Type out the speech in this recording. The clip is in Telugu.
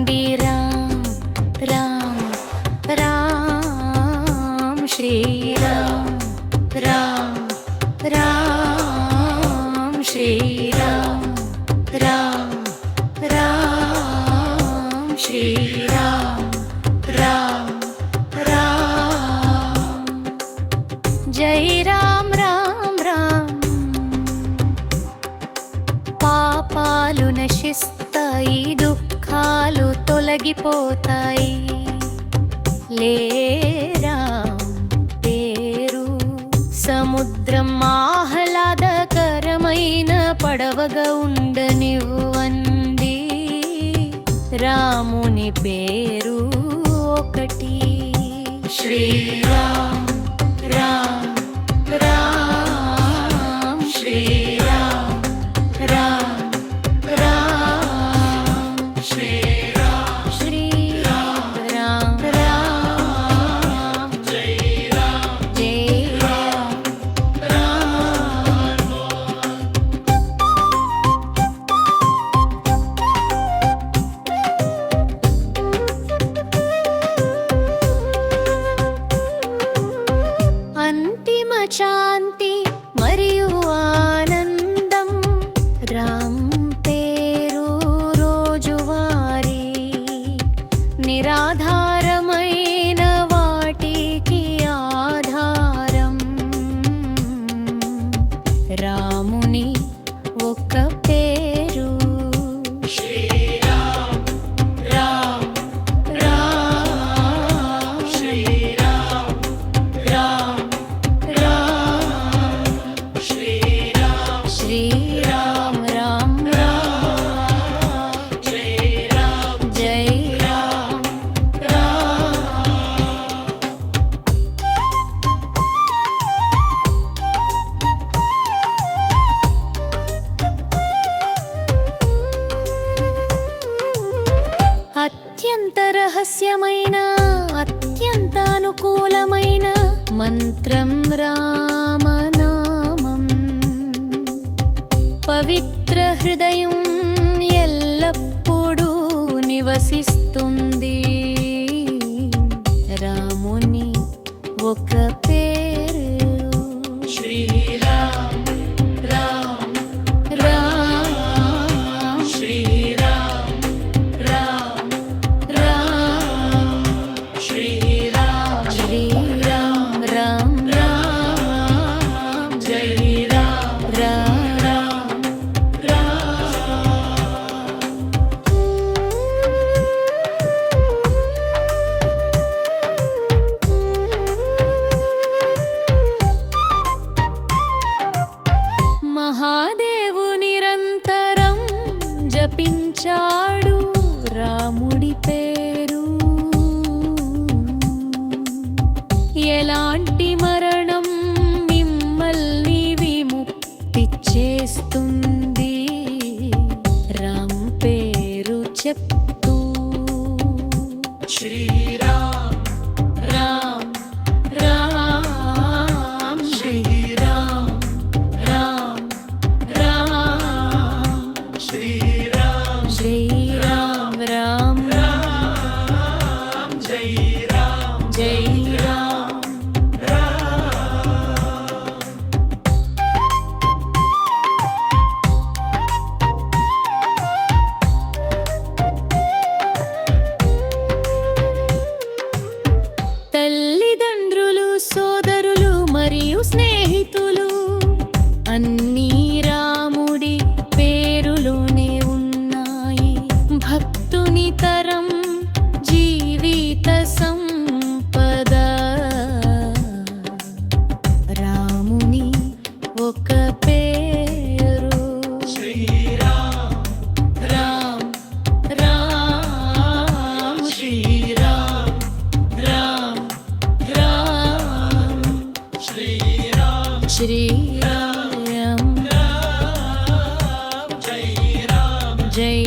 వండి రామ్ రామ్ రామ్ శ్రీరామ్ రామ్ రామ్ శ్రీరామ్ రామ్ రామ్ శ్రీరామ్ రామ్ రామ్ జై రామ్ రామ్ రామ్ పాపాలు నశిస్తాయి దుఃఖాలు తొలగిపోతాయి లేరా పేరు సముద్రం ఆహ్లాదకరమైన పడవగా ఉండనివ్వండి రాముని పేరు ఒకటి శ్రీరామ్ రామ్ రామ్ శ్రీరామ్ రామ్ రామ్ శ్రీరామ్ శ్రీరామ్ రామ్ రామ్ జై రామ్ జై రామ్ రామ్ అంతిమ శాంతి మరియు ఆనందం రామ్ పేరు రోజువారీ నిరాధారమైన వాటికి ఆధారం రాముని ఒక పేరు శ్రీరామ్ రామ్ రామ్ శ్రీరామ్ రామ్ రామ్ శ్రీరామ్ శ్రీరామ్ రామ్ రామ్ శ్రీరామ్ జై రామ్ రామ్ అత్యంత రహస్యమైన అత్యంత అనుకూలమైన మంత్రం రామనామం పవిత్ర హృదయం ఎల్లప్పుడూ నివసిస్తుంది రాముని ఒక పేరు శ్రీరామ్ రామ్ రామ్ శ్రీరామ్ రామ్ రామ్ శ్రీరామ్ శ్రీరామ్ రామ్ రామ్ జై రామ్ రామ్ రామ్ మహాదేవు నిరంతరం జపించాడు రాముడి పేరు ఎలాంటి మరణం మిమ్మల్ని విముక్తి చేస్తుంది రామ్ పేరు చెప్తూ శ్రీరామ్ రామ్ రామ్ శ్రీరామ్ రామ్ రామ్ శ్రీరామ్ శ్రీరామ్ రామ్ రామ్ జై రామ్ జై రామ్ తల్లిదండ్రులు సోదరులు మరియు స్నేహితులు అన్నీ రాముడి పేరులోనే ఉన్నాయి భక్తుని తరం జీవిత సంపద రాముని ఒక పేరు శ్రీరామ్ రామ్ రామ్ శ్రీరామ్ రామ్ రామ్ శ్రీరామ్ శ్రీరామ్ రామ్ జై రామ్ జై